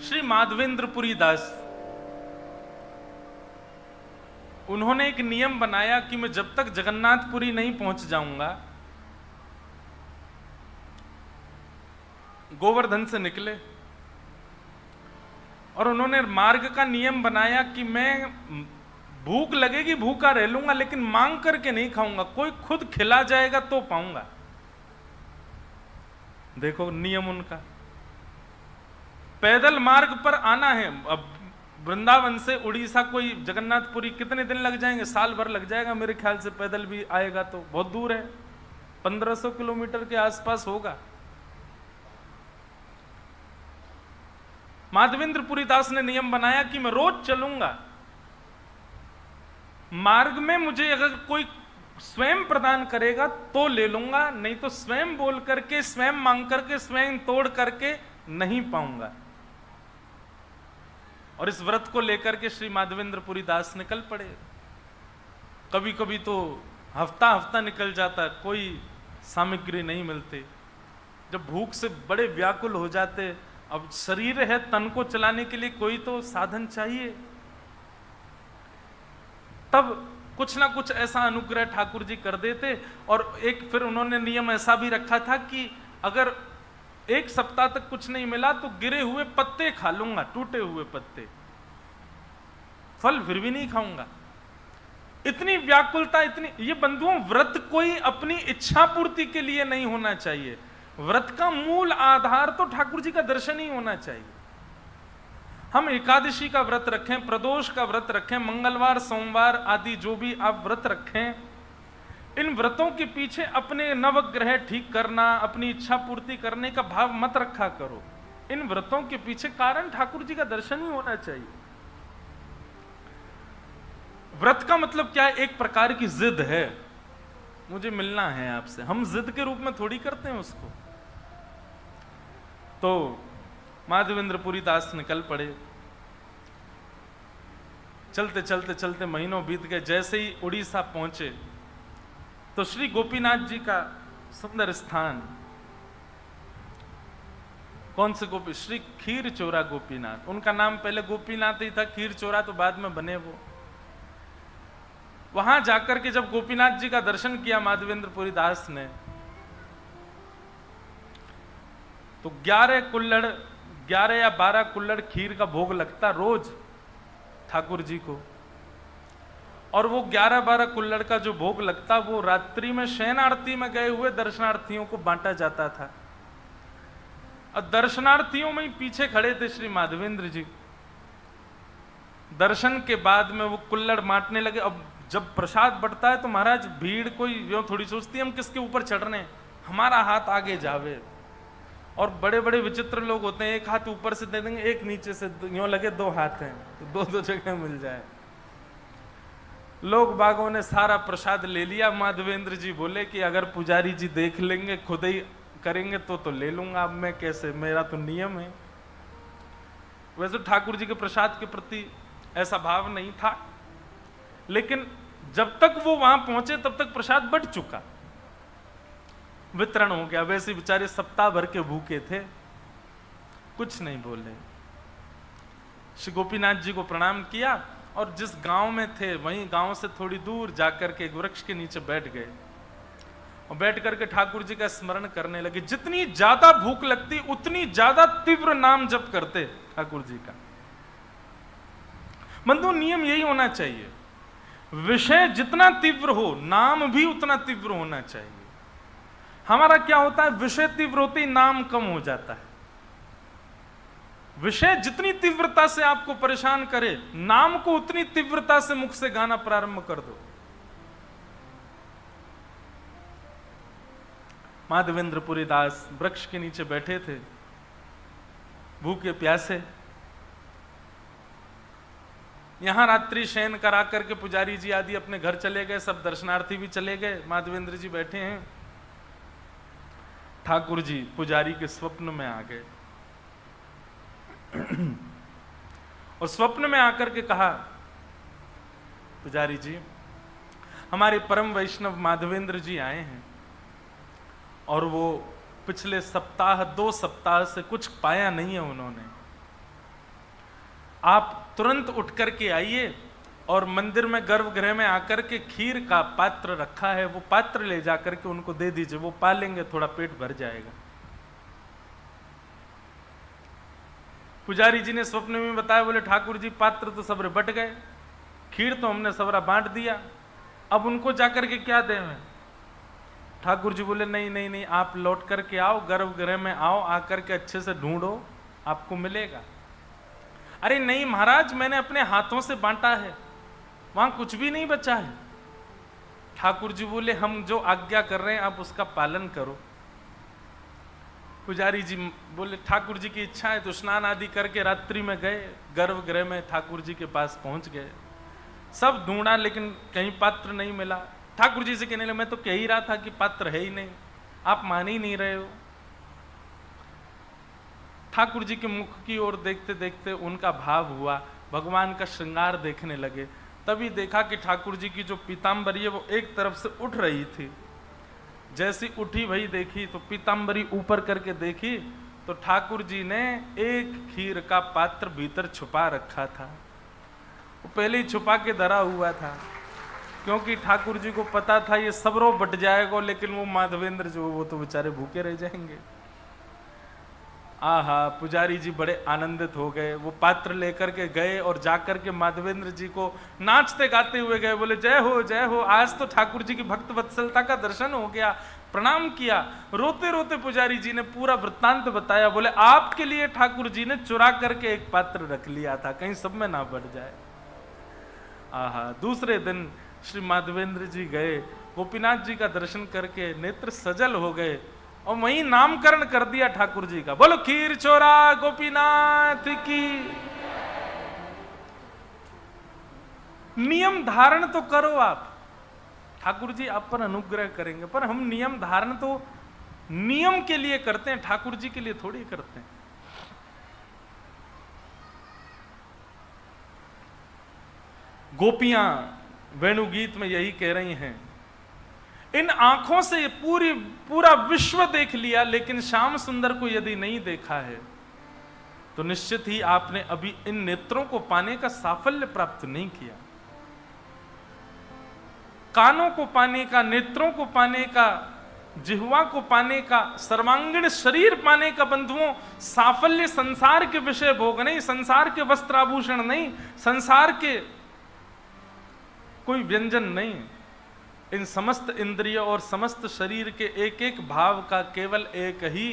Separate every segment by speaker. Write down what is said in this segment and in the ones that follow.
Speaker 1: श्री माधवेंद्रपुरी दास, उन्होंने एक नियम बनाया कि मैं जब तक जगन्नाथपुरी नहीं पहुंच जाऊंगा, गोवर्धन से निकले और उन्होंने मार्ग का नियम बनाया कि मैं भूख लगेगी भूखा रह लूंगा, लेकिन मांग करके नहीं खाऊंगा, कोई खुद खिला जाएगा तो पाऊंगा। देखो नियम उनका। पैदल मार्ग पर आना है। अब वृंदावन से उड़ीसा कोई जगन्नाथपुरी कितने दिन लग जाएंगे? साल भर लग जाएगा मेरे ख्याल से। पैदल भी आएगा तो बहुत दूर है, 1500 किलोमीटर के आसपास होगा। माधवेंद्रपुरी दास ने नियम बनाया कि मैं रोज चलूंगा, मार्ग में मुझे अगर कोई स्वयं प्रदान करेगा तो ले लूंगा, नहीं तो स्वयं बोल करके, स्वयं मांग करके, स्वयं तोड़ करके नहीं पाऊंगा। और इस व्रत को लेकर के श्री माधवेंद्रपुरी दास निकल पड़े। कभी कभी तो हफ्ता हफ्ता निकल जाता, कोई सामग्री नहीं मिलती। जब भूख से बड़े व्याकुल हो जाते, अब शरीर है, तन को चलाने के लिए कोई तो साधन चाहिए। तब कुछ ना कुछ ऐसा अनुग्रह ठाकुर जी कर देते। और एक फिर उन्होंने नियम ऐसा भी रखा था कि अगर एक सप्ताह तक कुछ नहीं मिला तो गिरे हुए पत्ते खा लूंगा, टूटे हुए पत्ते, फल फिर भी नहीं खाऊंगा। इतनी व्याकुलता, इतनी। ये बंधुओं, व्रत कोई अपनी इच्छा पूर्ति के लिए नहीं होना चाहिए। व्रत का मूल आधार तो ठाकुर जी का दर्शन ही होना चाहिए। हम एकादशी का व्रत रखें, प्रदोष का व्रत रखें, मंगलवार सोमवार आदि जो भी आप व्रत रखें, इन व्रतों के पीछे अपने नवग्रह ठीक करना, अपनी इच्छा पूर्ति करने का भाव मत रखा करो। इन व्रतों के पीछे कारण ठाकुर जी का दर्शन ही होना चाहिए। व्रत का मतलब क्या है? एक प्रकार की जिद है, मुझे मिलना है आपसे। हम जिद के रूप में थोड़ी करते हैं उसको। तो माधवेंद्रपुरी दास निकल पड़े। चलते चलते चलते महीनों बीत गए। जैसे ही उड़ीसा पहुंचे तो श्री गोपीनाथ जी का सुंदर स्थान, कौन से गोपी? श्री खीर चोरा गोपीनाथ। उनका नाम पहले गोपीनाथ ही था, खीर चोरा तो बाद में बने वो। वहां जाकर के जब गोपीनाथ जी का दर्शन किया माधवेंद्रपुरी दास ने, तो 11 या 12 कुल्हड़ खीर का भोग लगता रोज ठाकुर जी को। और वो 11-12 कुल्हड़ का जो भोग लगता, वो रात्रि में शयन आरती में गए हुए दर्शनार्थियों को बांटा जाता था। और दर्शनार्थियों में ही पीछे खड़े थे श्री माधवेंद्र जी। दर्शन के बाद में वो कुल्हड़ बांटने लगे। अब जब प्रसाद बंटता है तो महाराज भीड़ कोई यूं थोड़ी सोचती है हम किसके ऊपर चढ़ रहे हैं, हमारा हाथ आगे जावे। और बड़े बड़े विचित्र लोग होते हैं, एक हाथ ऊपर से दे देंगे, एक नीचे से, यूं लगे 2 हाथ हैं तो 2 जगह मिल जाए। लोग बागों ने सारा प्रसाद ले लिया। माधवेंद्र जी बोले कि अगर पुजारी जी देख लेंगे, खुद ही करेंगे तो ले लूंगा, अब मैं कैसे, मेरा तो नियम है। वैसे ठाकुर जी के प्रसाद के प्रति ऐसा भाव नहीं था, लेकिन जब तक वो वहां पहुंचे तब तक प्रसाद बंट चुका, वितरण हो गया। वैसे बेचारे सप्ताह भर के भूखे थे, कुछ नहीं बोले। श्री गोपीनाथ जी को प्रणाम किया और जिस गांव में थे वहीं गांव से थोड़ी दूर जाकर के एक वृक्ष के नीचे बैठ गए और बैठ करके ठाकुर जी का स्मरण करने लगे। जितनी ज्यादा भूख लगती उतनी ज्यादा तीव्र नाम जप करते ठाकुर जी का। बंधु, नियम यही होना चाहिए, विषय जितना तीव्र हो नाम भी उतना तीव्र होना चाहिए। हमारा क्या होता है, विषय तीव्र होते ही नाम कम हो जाता है। विषय जितनी तीव्रता से आपको परेशान करे, नाम को उतनी तीव्रता से मुख से गाना प्रारंभ कर दो। माधवेंद्रपुरी दास वृक्ष के नीचे बैठे थे, भूखे प्यासे। यहां रात्रि शयन करा करके पुजारी जी आदि अपने घर चले गए, सब दर्शनार्थी भी चले गए, माधवेंद्र जी बैठे हैं। ठाकुर जी पुजारी के स्वप्न में आ गए और स्वप्न में आकर के कहा, पुजारी जी, हमारे परम वैष्णव माधवेंद्र जी आए हैं और वो पिछले सप्ताह 2 सप्ताह से कुछ पाया नहीं है उन्होंने। आप तुरंत उठ करके आइए और मंदिर में गर्भगृह में आकर के खीर का पात्र रखा है, वो पात्र ले जाकर के उनको दे दीजिए, वो पा लेंगे, थोड़ा पेट भर जाएगा। पुजारी जी ने स्वप्न में बताया, बोले ठाकुर जी पात्र तो सबरे बट गए, खीर तो हमने सबरा बांट दिया, अब उनको जाकर के क्या दें मैं? ठाकुर जी बोले नहीं नहीं नहीं, आप लौट करके आओ, गर्भगृह में आओ, आकर के अच्छे से ढूंढो, आपको मिलेगा। अरे नहीं महाराज, मैंने अपने हाथों से बांटा है, वहां कुछ भी नहीं बचा है। ठाकुर जी बोले हम जो आज्ञा कर रहे हैं आप उसका पालन करो। पुजारी जी बोले ठाकुर जी की इच्छा है, तो स्नान आदि करके रात्रि में गए, गर्भगृह में ठाकुर जी के पास पहुंच गए। सब ढूंढा लेकिन कहीं पात्र नहीं मिला। ठाकुर जी से कहने लगे मैं तो कह ही रहा था कि पात्र है ही नहीं, आप मान ही नहीं रहे हो। ठाकुर जी के मुख की ओर देखते देखते उनका भाव हुआ, भगवान का श्रृंगार देखने लगे। तभी देखा कि ठाकुर जी की जो पीताम्बरी है वो एक तरफ से उठ रही थी। जैसी उठी वही देखी तो पीताम्बरी ऊपर करके देखी तो ठाकुर जी ने एक खीर का पात्र भीतर छुपा रखा था। वो पहले ही छुपा के धरा हुआ था, क्योंकि ठाकुर जी को पता था ये सबरो बट जाएगा, लेकिन वो माधवेंद्र जो वो तो बेचारे भूखे रह जाएंगे। आहा, पुजारी जी बड़े आनंदित हो गए। वो पात्र लेकर के गए और जाकर के माधवेंद्र जी को नाचते गाते हुए गए, बोले जय हो, आज तो ठाकुर जी की भक्त वत्सलता का दर्शन हो गया, प्रणाम किया। रोते रोते पुजारी जी ने पूरा वृत्तांत बताया, बोले आपके लिए ठाकुर जी ने चुरा करके एक पात्र रख लिया था, कहीं सब में ना बढ़ जाए। आहा, दूसरे दिन श्री माधवेंद्र जी गए, गोपीनाथ जी का दर्शन करके नेत्र सजल हो गए और वहीं नामकरण कर दिया ठाकुर जी का। बोलो खीर चोरा गोपीनाथ की। नियम धारण तो करो आप, ठाकुर जी आप पर अनुग्रह करेंगे, पर हम नियम धारण तो नियम के लिए करते हैं, ठाकुर जी के लिए थोड़ी करते हैं। गोपियां वेणुगीत में यही कह रही हैं, इन आंखों से पूरा विश्व देख लिया, लेकिन श्याम सुंदर को यदि नहीं देखा है तो निश्चित ही आपने अभी इन नेत्रों को पाने का साफल्य प्राप्त नहीं किया। कानों को पाने का, नेत्रों को पाने का, जिह्वा को पाने का, सर्वांगीण शरीर पाने का बंधुओं साफल्य संसार के विषय भोग नहीं, संसार के वस्त्र आभूषण नहीं, संसार के कोई व्यंजन नहीं। इन समस्त इंद्रिय और समस्त शरीर के एक एक भाव का केवल एक ही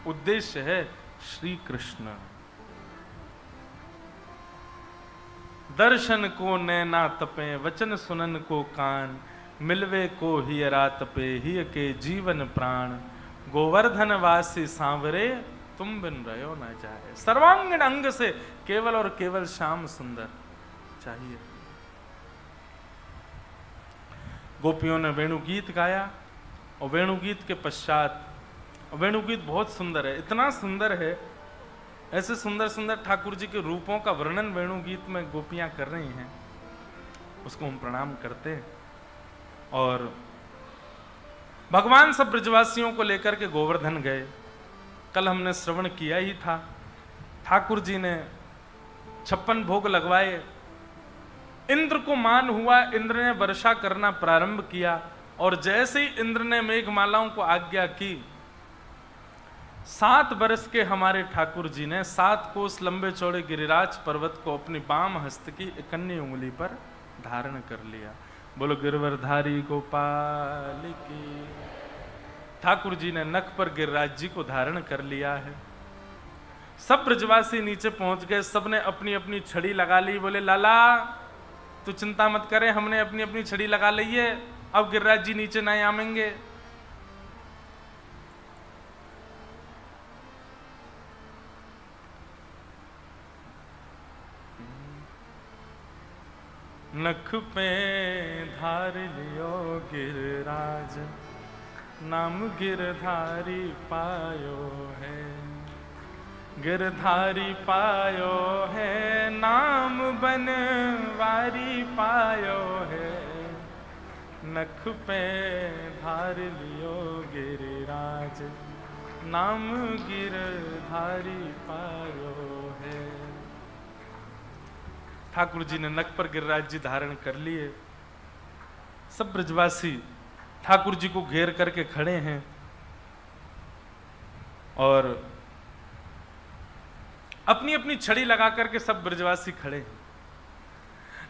Speaker 1: उद्देश्य है, श्री कृष्ण। दर्शन को नैना तपे, वचन सुनन को कान, मिलवे को हियरा तपे, हिय के जीवन प्राण। गोवर्धन वासी सांवरे, तुम बिन रहो न जाए। सर्वांगीण अंग से केवल और केवल श्याम सुंदर चाहिए। गोपियों ने वेणुगीत गाया और वेणुगीत के पश्चात, वेणुगीत बहुत सुंदर है, इतना सुंदर है, ऐसे सुंदर सुंदर ठाकुर जी के रूपों का वर्णन वेणुगीत में गोपियां कर रही हैं, उसको हम प्रणाम करते हैं। और भगवान सब ब्रजवासियों को लेकर के गोवर्धन गए। कल हमने श्रवण किया ही था, ठाकुर जी ने 56 भोग लगवाए, इंद्र को मान हुआ, इंद्र ने वर्षा करना प्रारंभ किया और जैसे ही इंद्र ने मेघमालाओं को आज्ञा की, 7 वर्ष के हमारे ठाकुर जी ने 7 कोस लंबे चौड़े गिरिराज पर्वत को अपनी बाम हस्त की इकन्नी उंगली पर धारण कर लिया। बोलो गिरवरधारी गोपाल की। ठाकुर जी ने नख पर गिरिराज जी को धारण कर लिया है। सब ब्रजवासी नीचे पहुंच गए, सबने अपनी अपनी छड़ी लगा ली। बोले लाला तू चिंता मत करे, हमने अपनी अपनी छड़ी लगा ली है, अब गिरिराज जी नीचे नहीं आएंगे। नख पे धार लियो गिरिराज, नाम गिरधारी पायो है। गिरधारी पायो है, नाम बनवारी पायो है। नख पे धार लियो गिरिराज, नाम गिरधारी पायो है। ठाकुर जी ने नक पर गिरिराज जी धारण कर लिए। सब ब्रजवासी ठाकुर जी को घेर करके खड़े हैं और अपनी अपनी छड़ी लगा करके सब ब्रजवासी खड़े हैं।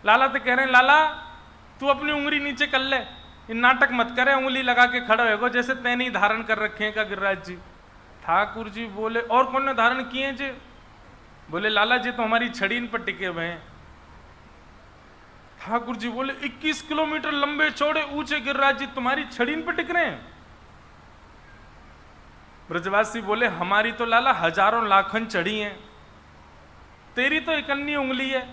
Speaker 1: लाला तो कह रहे हैं, लाला तू अपनी उंगली नीचे कर ले, इन नाटक मत करे, उंगली लगा के खड़ा होगा जैसे तैने ही धारण कर रखे हैं का गिरिराज जी। ठाकुर जी बोले, और कौन ने धारण किए हैं जी? बोले, लाला जी तो हमारी छड़ी इन पर टिके हुए हैं। ठाकुर जी बोले, 21 किलोमीटर लंबे चौड़े ऊंचे गिरिराज जी तुम्हारी छड़ी इन पर टिक रहे हैं? ब्रजवासी बोले, हमारी तो लाला हजारों लाखन चढ़ी हैं, तेरी तो इकन्नी उंगली है,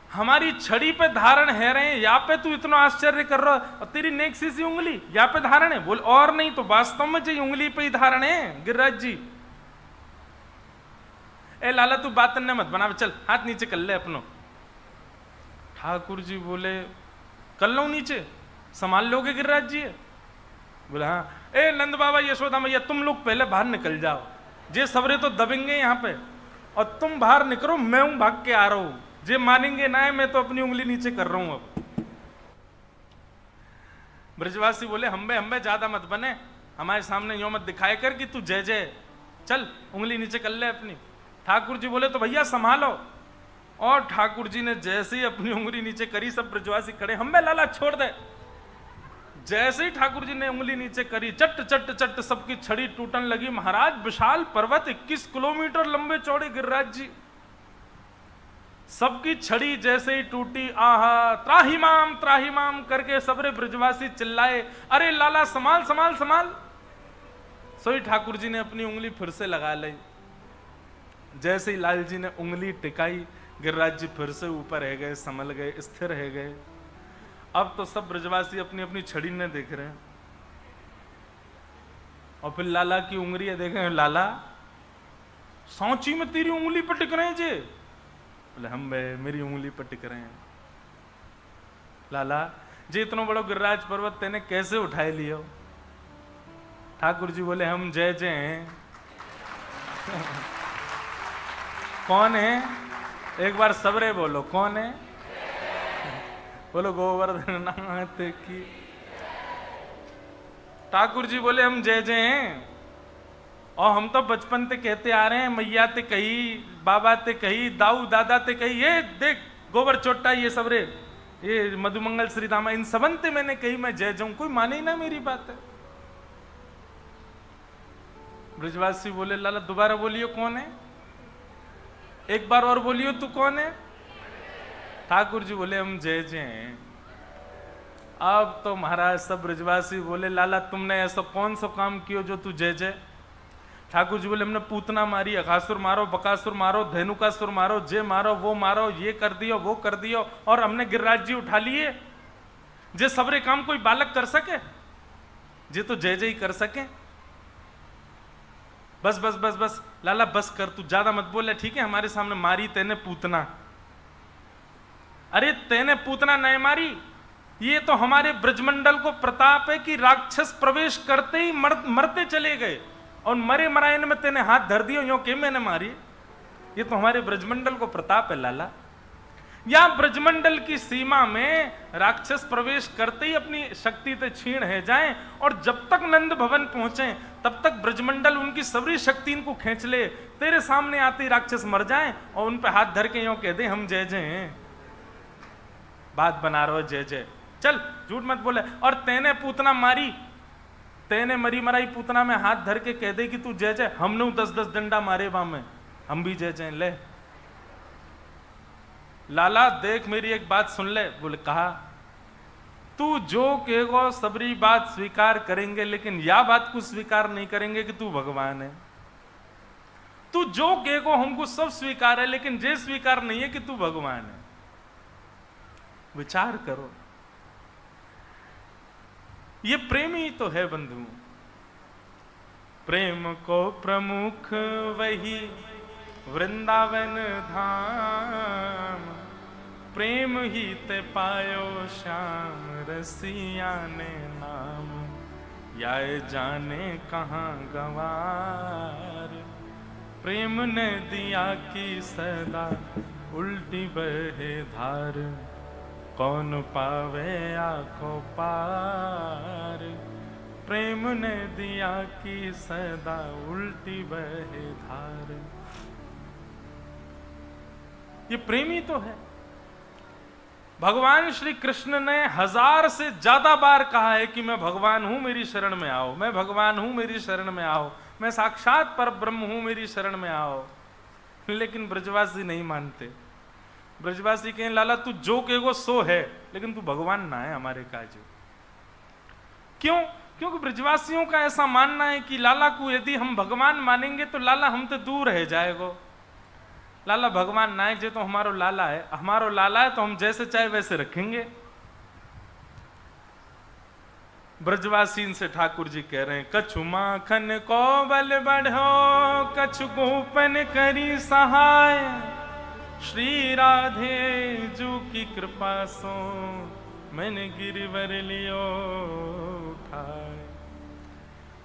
Speaker 1: हमारी छड़ी पे धारण है रहे हैं, यहाँ पे तू इतना आश्चर्य कर रहा है और तेरी नेक सी उंगली यहाँ पे धारण है? बोल, और नहीं तो वास्तव में जी उंगली पे ही धारण है गिरिराज जी। ए लाला तू बात न मत बना, चल हाथ नीचे कर ले अपनो। ठाकुर जी बोले, कर लो नीचे, संभाल लोगे गिरिराज जी? बोले हाँ। ए नंद बाबा यशोदा मैया तुम लोग पहले बाहर निकल जाओ, जे सबरे तो दबेंगे यहाँ पे, और तुम बाहर निकलो, मैं हूं भाग के आ रहा हूं, जे मानेंगे ना है, मैं तो अपनी उंगली नीचे कर रहा हूं अब। ब्रजवासी बोले, हम्बे ज्यादा मत बने, हमारे सामने यो मत दिखाए कर कि तू जय जय, चल उंगली नीचे कर ले अपनी। ठाकुर जी बोले, तो भैया संभालो। और ठाकुर जी ने जैसे ही अपनी उंगली नीचे करी, सब ब्रजवासी खड़े, हम्बे लाला छोड़ दे। जैसे ही ठाकुर जी ने उंगली नीचे करी, चट चट चट सबकी छड़ी टूटने लगी। महाराज विशाल पर्वत 21 किलोमीटर लंबे चौड़े गिरिराज जी, सबकी छड़ी जैसे ही टूटी, आहा त्राहिमाम करके सबरे ब्रजवासी चिल्लाए, अरे लाला संभाल संभाल संभाल। सोई ठाकुर जी ने अपनी उंगली फिर से लगा ली। जैसे ही लाल जी ने उंगली टिकाई, गिरिराज जी फिर से ऊपर रह गए, संभल गए, स्थिर रह गए। अब तो सब ब्रजवासी अपनी अपनी छड़ी ने देख रहे हैं और फिर लाला की उंगलियां देख रहे हैं। लाला सांची में तेरी उंगली पर टिक रहे हैं जे? बोले, हम मेरी उंगली पर टिक रहे हैं। लाला जी इतना बड़ा गिरिराज पर्वत तेने कैसे उठाए लियो? ठाकुर जी बोले, हम जय जय हैं। कौन है? एक बार सबरे बोलो, कौन है? बोलो, गोवर्धन नाथ की। ठाकुर जी बोले, हम जय जय हैं, और हम तो बचपन से कहते आ रहे हैं, मैया ते कही, बाबा ते कही, दाऊ दादा ते कही, ये देख गोबर चोट्टा, ये सबरे, ये मधुमंगल श्रीधामा, इन सबंते मैंने कही मैं जय जाऊं, कोई माने ही ना मेरी बात है। ब्रजवासी बोले, लाला दोबारा बोलियो, कौन है? एक बार और बोलियो, तू कौन है? ठाकुर जी बोले, हम जय जय हैं। अब तो महाराज सब ब्रजवासी बोले, लाला तुमने ऐसा कौन सा काम किया जो तू जय जय? ठाकुर जी बोले, हमने पूतना मारी, अघासुर मारो, बकासुर मारो, धेनुकासुर मारो, जे मारो वो मारो, ये कर दियो वो कर दियो, और हमने गिरिराज जी उठा लिए। जे सबरे काम कोई बालक कर सके, जे तो जय जय कर सके। बस बस बस बस लाला बस कर, तू ज्यादा मत बोले, ठीक है? हमारे सामने मारी तेने पूतना। अरे तेने पूतना नहीं मारी, ये तो हमारे ब्रजमंडल को प्रताप है कि राक्षस प्रवेश करते ही मरते चले गए, और मरे मरायन में तेने हाथ धर दियो, यो के मैंने मारी? ये तो हमारे ब्रजमंडल को प्रताप है लाला। या ब्रजमंडल की सीमा में राक्षस प्रवेश करते ही अपनी शक्ति से छीण है जाएं, और जब तक नंद भवन पहुंचे तब तक ब्रजमंडल उनकी सबरी शक्ति इनको खींच ले, तेरे सामने आते ही राक्षस मर जाएं और उन पे हाथ धर के यूं कह दे, हम जय जय हैं। बात बना रहे हो जय जय, चल झूठ मत बोले। और तेने पूतना मारी, तेने मरी मराई पूतना में हाथ धर के कह दे कि तू जय जय, हमने 10-10 डंडा मारे वहां में, हम भी जय जय। ले लाला देख मेरी एक बात सुन ले। बोले, कहा, तू जो कहेगा सबरी बात स्वीकार करेंगे, लेकिन या बात को स्वीकार नहीं करेंगे कि तू भगवान है। तू जो कहेगा हमको सब स्वीकार है, लेकिन ये स्वीकार नहीं है कि तू भगवान है। विचार करो, ये प्रेम ही तो है बंधु। प्रेम को प्रमुख वही वृंदावन धाम, प्रेम ही ते पायो श्याम रसिया ने नाम, या जाने कहाँ गवार, प्रेम ने दिया की सदा उल्टी बहे धार, कौन पावे आँखों पार, प्रेम ने दिया की सदा उल्टी बहे धार। ये प्रेमी तो है। भगवान श्री कृष्ण ने 1000 से ज्यादा बार कहा है कि मैं भगवान हूं, मेरी शरण में आओ, मैं भगवान हूं, मेरी शरण में आओ, मैं साक्षात पर ब्रह्म हूं, मेरी शरण में आओ। लेकिन ब्रजवासी नहीं मानते। ब्रजवासी कहें लाला तू जो कहेगो सो है, लेकिन तू भगवान ना है हमारे काज। क्यों? क्योंकि ब्रजवासियों का ऐसा मानना है कि लाला को यदि हम भगवान मानेंगे तो लाला हमसे दूर रह जाएगो। लाला भगवान ना है जे तो हमारो लाला है, हमारो लाला है तो हम जैसे चाहे वैसे रखेंगे। ब्रजवासी से ठाकुर जी कह रहे हैं, कछु माखन को बल बढ़ो, कछु गोपन करी सहाय, श्री राधे जू की कृपा सो मैंने गिरवर लियो उठाए।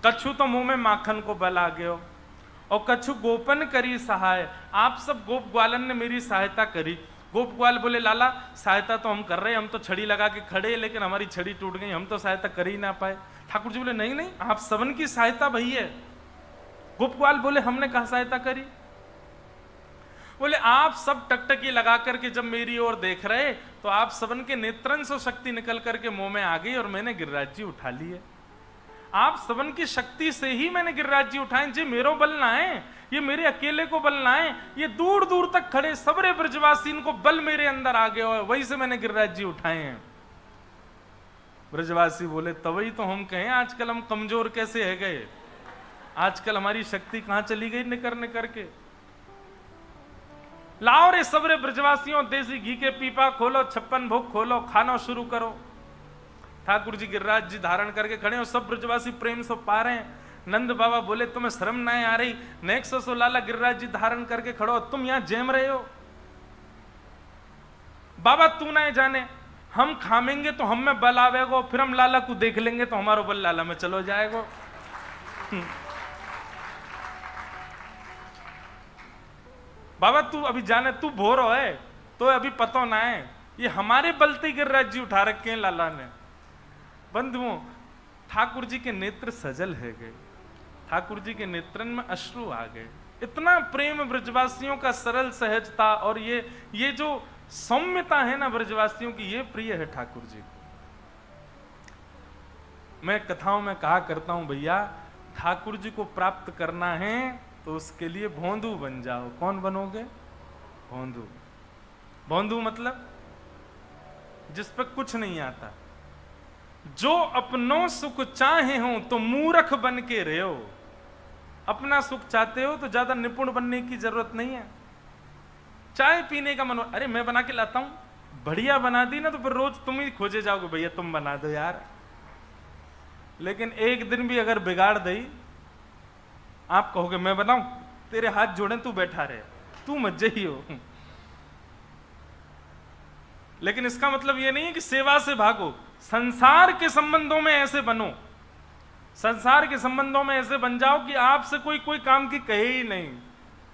Speaker 1: कछु तो मुंह में माखन को बल आ गयो और कछु गोपन करी सहाय। आप सब गोप ग्वालन ने मेरी सहायता करी। गोप ग्वाल बोले लाला सहायता तो हम कर रहे हैं, हम तो छड़ी लगा के खड़े, लेकिन हमारी छड़ी टूट गई, हम तो सहायता कर ही ना पाए। ठाकुर जी बोले नहीं नहीं, आप सबन की सहायता भई है। गोप ग्वाल बोले हमने कहा सहायता करी? बोले आप सब टकटकी लगा करके जब मेरी ओर देख रहे तो आप सबन के नेत्रन से शक्ति निकल करके मुंह में आ गई और मैंने गिरिराज जी उठा लिए। आप सबन की शक्ति से ही मैंने गिरिराज जी उठाए। जी मेरो बल ना है, ये मेरे अकेले को बल ना है, ये दूर दूर तक खड़े सबरे ब्रजवासी को बल मेरे अंदर आ गया, वही से मैंने गिरिराज जी उठाए हैं। ब्रजवासी बोले तभी तो हम कहें आजकल हम कमजोर कैसे है गए, आजकल हमारी शक्ति कहां चली गई निकर निकर के। लाओ रे सबरे ब्रजवासियों देसी घी के पीपा खोलो, 56 भोग खोलो, खाना शुरू करो। ठाकुर जी गिरिराज जी धारण करके खड़े हो, सब ब्रजवासी प्रेम से पा रहे हैं। नंद बाबा बोले तुम्हें शर्म ना आ रही, नेक्स्ट सो लाला गिरिराज जी धारण करके खड़ो, तुम यहां जेम रहे हो। बाबा तू ना जाने, हम खामेंगे तो हम में बल आवेगो, फिर हम लाला को देख लेंगे तो हमारो बल लाला में चलो जाएगो। बाबा तू अभी जाने, तू भोर है तो अभी पता ना है, ये हमारे बलते गिरिराज जी उठा रखे हैं लाला ने। बंधुओं ठाकुर जी के नेत्र सजल है गए, ठाकुर जी के नेत्रन में अश्रु आ गए। इतना प्रेम ब्रजवासियों का, सरल सहजता और ये जो सौम्यता है ना ब्रजवासियों की, ये प्रिय है ठाकुर जी को। मैं कथाओं में कहा करता हूं भैया, ठाकुर जी को प्राप्त करना है तो उसके लिए भोंदू बन जाओ। कौन बनोगे? भोंदू। भोंदू मतलब जिस पर कुछ नहीं आता, जो अपनों सुख चाहे हो तो मूर्ख बन के रहो। अपना सुख चाहते हो तो ज्यादा निपुण बनने की जरूरत नहीं है। चाय पीने का मन, अरे मैं बना के लाता हूं, बढ़िया बना दी ना तो फिर रोज तुम ही खोजे जाओगे भैया तुम बना दो यार। लेकिन एक दिन भी अगर बिगाड़ दई, आप कहोगे मैं बनाऊं, तेरे हाथ जोड़े तू बैठा रहे, तू मजे ही हो। लेकिन इसका मतलब यह नहीं है कि सेवा से भागो। संसार के संबंधों में ऐसे बनो, संसार के संबंधों में ऐसे बन जाओ कि आपसे कोई काम की कहे ही नहीं।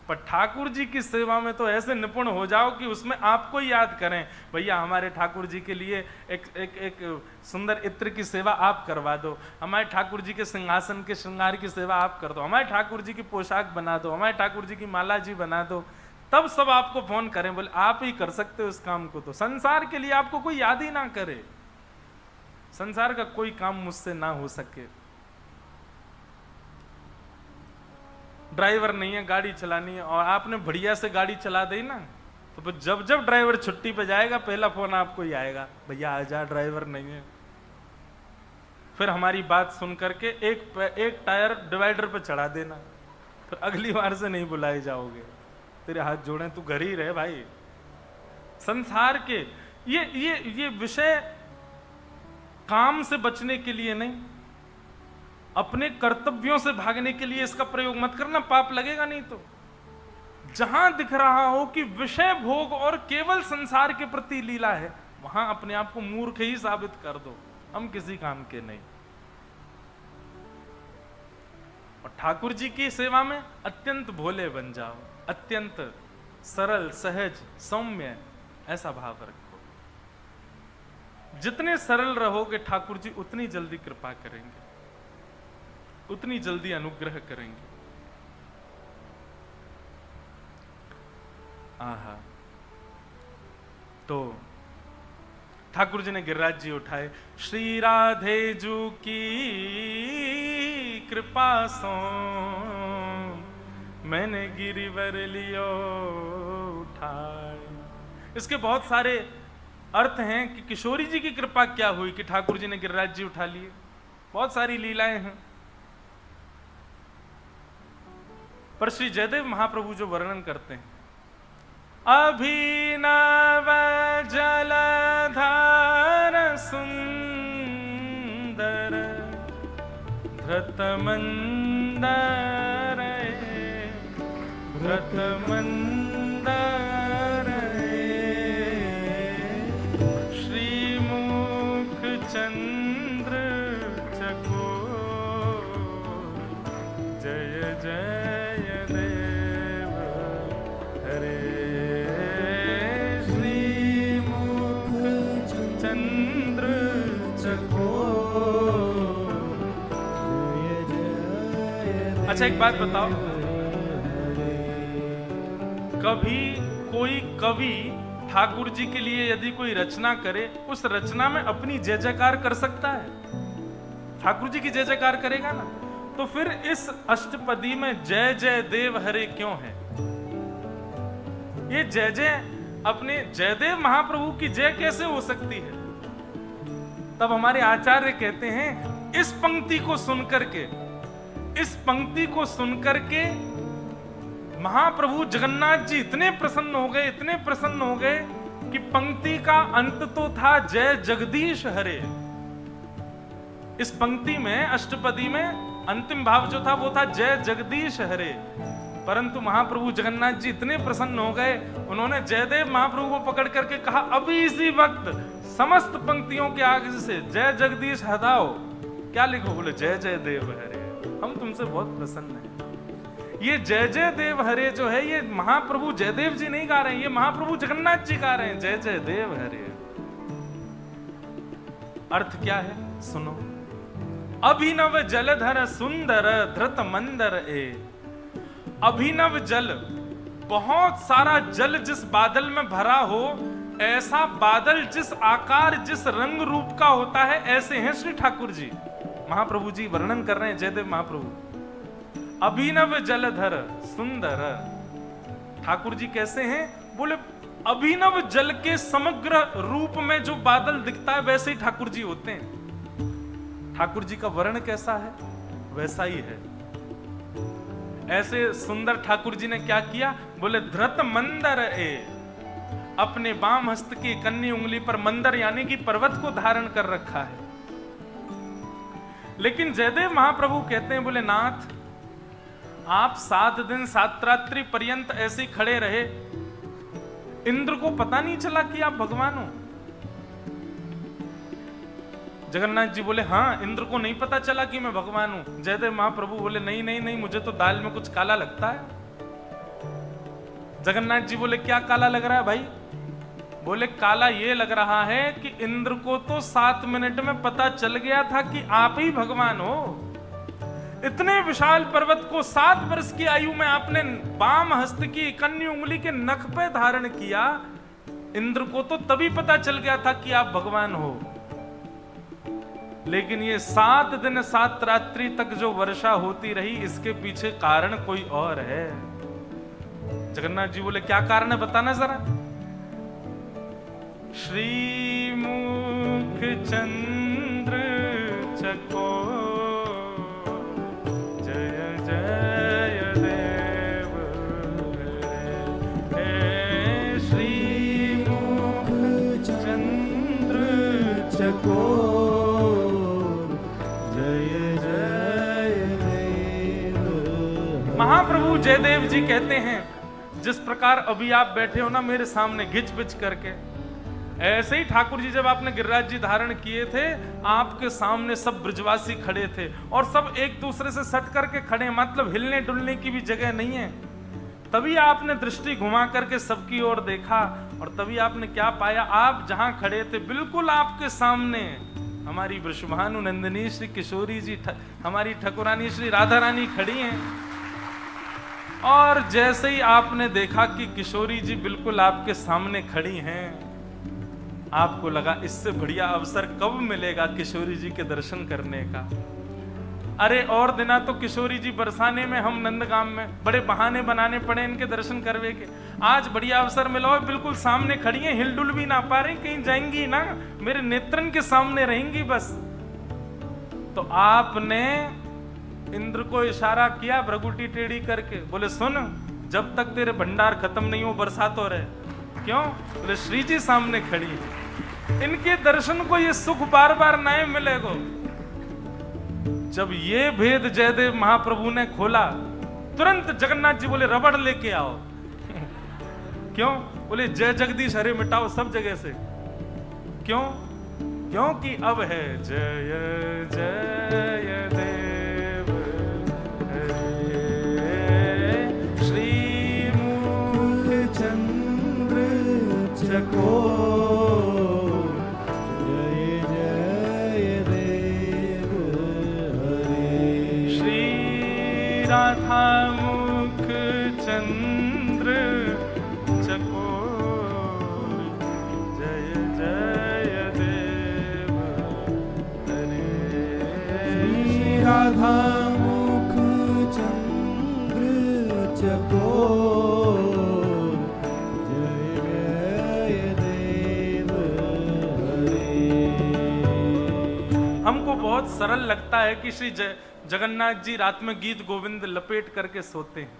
Speaker 1: पर ठाकुर जी की सेवा में तो ऐसे निपुण हो जाओ कि उसमें आपको याद करें, भैया हमारे ठाकुर जी के लिए एक सुंदर इत्र की सेवा आप करवा दो, हमारे ठाकुर जी के सिंहासन के श्रृंगार की सेवा आप कर दो, हमारे ठाकुर जी की पोशाक बना दो, हमारे ठाकुर जी की माला जी बना दो। तब सब आपको फोन करें, बोले आप ही कर सकते हो इस काम को। तो संसार के लिए आपको कोई याद ही ना करे, संसार का कोई काम मुझसे ना हो सके। ड्राइवर नहीं है, गाड़ी चलानी है और आपने बढ़िया से गाड़ी चला दी ना, तो फिर जब जब ड्राइवर छुट्टी पे जाएगा पहला फोन आपको ही आएगा, भैया आजा ड्राइवर नहीं है। फिर हमारी बात सुन करके एक टायर डिवाइडर पे चढ़ा देना, फिर अगली बार से नहीं बुलाए जाओगे। तेरे हाथ जोड़े, तू घर ही रहे भाई। संसार के ये विषय काम से बचने के लिए नहीं, अपने कर्तव्यों से भागने के लिए इसका प्रयोग मत करना, पाप लगेगा नहीं। तो जहां दिख रहा हो कि विषय भोग और केवल संसार के प्रति लीला है, वहां अपने आप को मूर्ख ही साबित कर दो, हम किसी काम के नहीं। और ठाकुर जी की सेवा में अत्यंत भोले बन जाओ, अत्यंत सरल, सहज, सौम्य ऐसा भाव रखो। जितने सरल रहोगे ठाकुर जी उतनी जल्दी कृपा करेंगे, उतनी जल्दी अनुग्रह करेंगे। आहा, तो ठाकुर जी ने गिरिराज जी उठाए। श्री राधे जू की कृपा सो मैंने गिरिवर लियो उठाए। इसके बहुत सारे अर्थ हैं कि किशोरी जी की कृपा क्या हुई कि ठाकुर जी ने गिरिराज जी उठा लिए। बहुत सारी लीलाएं हैं, पर श्री जयदेव महाप्रभु जो वर्णन करते हैं, अभिनव जलधार सुंदर धृत मंदर धृत मंदर श्रीमुख चंद्र चकोर जय जय देव हरे चंद्र चकोर। अच्छा एक बात बताओ, कभी कोई कवि ठाकुर जी के लिए यदि कोई रचना करे, उस रचना में अपनी जय जयकार कर सकता है? ठाकुर जी की जय जयकार करेगा ना? तो फिर इस अष्टपदी में जय जय देव हरे क्यों है? ये जय जय अपने जयदेव महाप्रभु की जय कैसे हो सकती है? तब हमारे आचार्य कहते हैं, इस पंक्ति को सुनकर के, इस पंक्ति को सुनकर के महाप्रभु जगन्नाथ जी इतने प्रसन्न हो गए, इतने प्रसन्न हो गए कि पंक्ति का अंत तो था जय जगदीश हरे। इस पंक्ति में, अष्टपदी में अंतिम भाव जो था वो था जय जगदीश हरे। परंतु महाप्रभु जगन्नाथ जी इतने प्रसन्न हो गए, उन्होंने जयदेव महाप्रभु को पकड़ करके कहा, अभी इसी वक्त समस्त पंक्तियों के आगे से जय जगदीश हटाओ, क्या लिखो? बोले जय जय देव हरे, हम तुमसे बहुत प्रसन्न हैं। ये जय जय देव हरे जो है, ये महाप्रभु जयदेव जी नहीं गा रहे हैं, ये महाप्रभु जगन्नाथ जी गा रहे हैं, जय जय देव हरे। अर्थ क्या है सुनो। अभिनव जलधर सुंदर धृत मंदर ए। अभिनव जल, बहुत सारा जल जिस बादल में भरा हो, ऐसा बादल जिस आकार जिस रंग रूप का होता है, ऐसे हैं श्री ठाकुर जी। महाप्रभु जी वर्णन कर रहे हैं, जयदेव महाप्रभु। अभिनव जलधर सुंदर, ठाकुर जी कैसे हैं? बोले अभिनव जल के समग्र रूप में जो बादल दिखता है वैसे ही ठाकुर जी होते हैं। ठाकुर जी का वर्ण कैसा है वैसा ही है। ऐसे सुंदर ठाकुर जी ने क्या किया? बोले धृत मंदर ए, अपने बाम हस्त की कन्नी उंगली पर मंदर यानी कि पर्वत को धारण कर रखा है। लेकिन जयदेव महाप्रभु कहते हैं, बोले नाथ आप 7 दिन 7 रात्रि पर्यंत ऐसे खड़े रहे, इंद्र को पता नहीं चला कि आप भगवान हो? जगन्नाथ जी बोले हाँ, इंद्र को नहीं पता चला कि मैं भगवान हूं। जयदेव महाप्रभु बोले नहीं नहीं नहीं, मुझे तो दाल में कुछ काला लगता है। जगन्नाथ जी बोले क्या काला लग रहा है भाई? बोले काला ये लग रहा है कि इंद्र को तो 7 मिनट में पता चल गया था कि आप ही भगवान हो। इतने विशाल पर्वत को 7 वर्ष की आयु में आपने बाम हस्त की कन्नी उंगली के नख पे धारण किया। इंद्र को तो तभी पता चल गया था कि आप भगवान हो। लेकिन ये 7 दिन 7 रात्रि तक जो वर्षा होती रही, इसके पीछे कारण कोई और है। जगन्नाथ जी बोले क्या कारण है बताना जरा। श्रीमुख चंद्र चकोर जय जय देव हे। श्रीमुख चंद्र चकोर जय जय देव। महाप्रभु जयदेव जी कहते हैं, जिस प्रकार अभी आप बैठे हो ना मेरे सामने घिच पिच करके, ऐसे ही ठाकुर जी जब आपने गिरिराज जी धारण किए थे, आपके सामने सब ब्रजवासी खड़े थे और सब एक दूसरे से सट करके खड़े, मतलब हिलने डुलने की भी जगह नहीं है। तभी आपने दृष्टि घुमा करके सबकी ओर देखा और तभी आपने क्या पाया, आप जहां खड़े थे बिल्कुल आपके सामने हमारी वृषभानु नंदिनी श्री किशोरी जी, हमारी ठकुरानी श्री राधा रानी खड़ी हैं। और जैसे ही आपने देखा कि किशोरी जी बिल्कुल आपके सामने खड़ी हैं, आपको लगा इससे बढ़िया अवसर कब मिलेगा किशोरी जी के दर्शन करने का। अरे और दिना तो किशोरी जी बरसाने में हम नंदगाम में बड़े बहाने बनाने पड़े इनके दर्शन करवे के। आज बढ़िया अवसर मिला और बिल्कुल सामने खड़ी हैं, हिलडुल भी ना पा रही, कहीं जाएंगी ना, मेरे नेत्रन के सामने रहेंगी बस। तो आपने इंद्र को इशारा किया भ्रगुटी टेढ़ी करके, बोले सुन, जब तक तेरे भंडार खत्म नहीं हो बरसात हो रहे। क्यों? बोले श्री जी सामने खड़ी है, इनके दर्शन को ये सुख बार बार नहीं मिलेगा। जब ये भेद जयदेव महाप्रभु ने खोला, तुरंत जगन्नाथ जी बोले रबड़ लेके आओ। क्यों? बोले जय जगदीश हरे मिटाओ सब जगह से। क्यों? क्योंकि अब है जय जय देव हरे श्री मुख चंद्र चकोर राधा मुख चंद्र चकोर जय जय देव हरे। श्री राधा मुख चंद्र चकोर जय जय देव हरे। हमको बहुत सरल लगता है कि श्री जगन्नाथ जी रात में गीत गोविंद लपेट करके सोते हैं।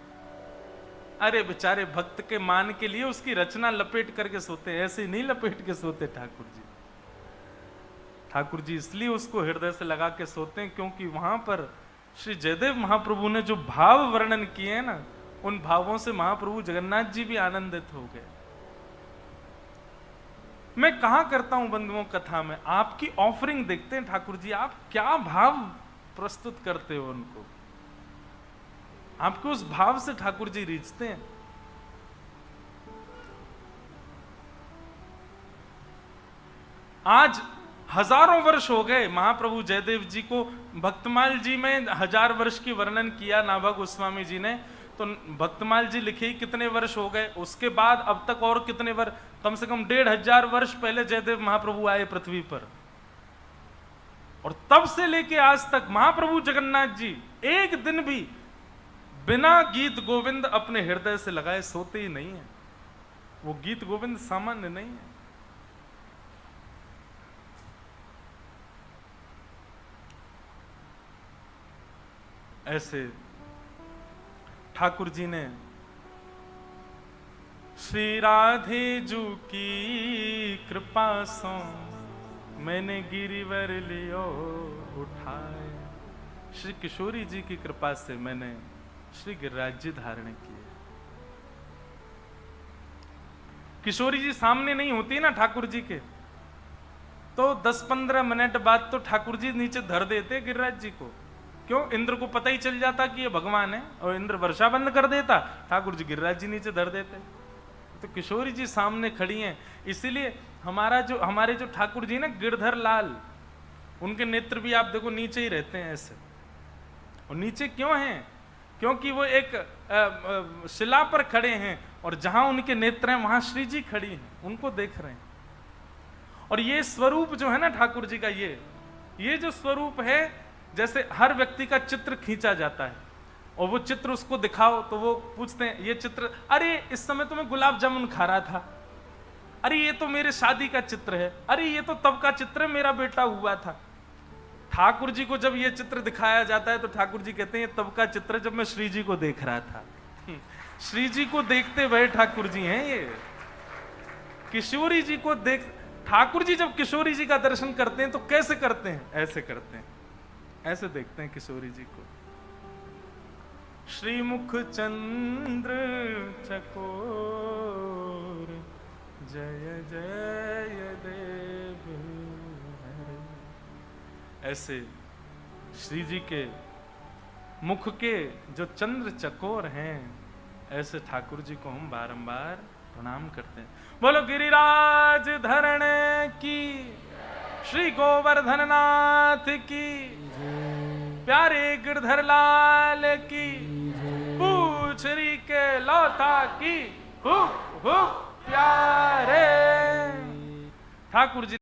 Speaker 1: अरे बेचारे भक्त के मान के लिए उसकी रचना लपेट करके सोते हैं, ऐसे नहीं लपेट के सोते ठाकुर जी। ठाकुर जी इसलिए उसको हृदय से लगा के सोते हैं क्योंकि वहां पर श्री जयदेव महाप्रभु ने जो भाव वर्णन किए हैं ना, उन भावों से महाप्रभु जगन्नाथ जी भी आनंदित हो गए। मैं कहा करता हूं बंधुओं कथा में, आपकी ऑफरिंग देखते हैं ठाकुर जी, आप क्या भाव प्रस्तुत करते हो उनको, आपको उस भाव से ठाकुर जी रीझते हैं। आज हजारों वर्ष हो गए महाप्रभु जयदेव जी को, भक्तमाल जी में 1000 वर्ष की वर्णन किया नाभा गोस्वामी जी ने, तो भक्तमाल जी लिखे ही कितने वर्ष हो गए, उसके बाद अब तक और कितने वर्ष, कम से कम 1500 वर्ष पहले जयदेव महाप्रभु आए पृथ्वी पर, और तब से लेके आज तक महाप्रभु जगन्नाथ जी एक दिन भी बिना गीत गोविंद अपने हृदय से लगाए सोते ही नहीं है। वो गीत गोविंद सामान्य नहीं है। ऐसे ठाकुर जी ने श्री राधे जू की कृपा सो मैंने गिरिवर लियो उठाए, श्री किशोरी जी की कृपा से मैंने श्री गिरिराज जी धारण किए। किशोरी जी सामने नहीं होती ना ठाकुर जी के, तो 10-15 मिनट बाद तो ठाकुर जी नीचे धर देते गिरिराज जी को। क्यों? इंद्र को पता ही चल जाता कि ये भगवान है, और इंद्र वर्षा बंद कर देता, ठाकुर जी गिरिराज जी नीचे धर देते। तो किशोरी जी सामने खड़ी हैं, इसीलिए हमारे जो ठाकुर जी ना गिरधर लाल, उनके नेत्र भी आप देखो नीचे ही रहते हैं ऐसे। और नीचे क्यों हैं? क्योंकि वो एक शिला पर खड़े हैं और जहां उनके नेत्र हैं वहां श्री जी खड़ी हैं, उनको देख रहे हैं। और ये स्वरूप जो है ना ठाकुर जी का, ये जो स्वरूप है, जैसे हर व्यक्ति का चित्र खींचा जाता है और वो चित्र उसको दिखाओ तो वो पूछते हैं ये चित्र, अरे इस समय तो मैं गुलाब जामुन खा रहा था, अरे ये तो मेरे शादी का चित्र है, अरे ये तो तब का चित्र है मेरा बेटा हुआ था। ठाकुर जी को जब ये चित्र दिखाया जाता है तो ठाकुर जी कहते हैं ये तब का चित्र जब मैं श्री जी को देख रहा था। श्री जी को देखते हुए ठाकुर जी हैं ये। किशोरी जी को देख, ठाकुर जी जब किशोरी जी का दर्शन करते हैं तो कैसे करते हैं? ऐसे करते हैं, ऐसे देखते हैं किशोरी जी को। श्रीमुख चंद्र चकोर जय जय देव हरे। ऐसे श्री जी के मुख के जो चंद्र चकोर हैं, ऐसे ठाकुर जी को हम बारंबार प्रणाम करते हैं। बोलो गिरिराज धरण की, श्री गोवर्धन नाथ की, प्यारे गिरधर लाल की, पूछरी के लौथा की, हुक हुक प्यारे। ठाकुर जी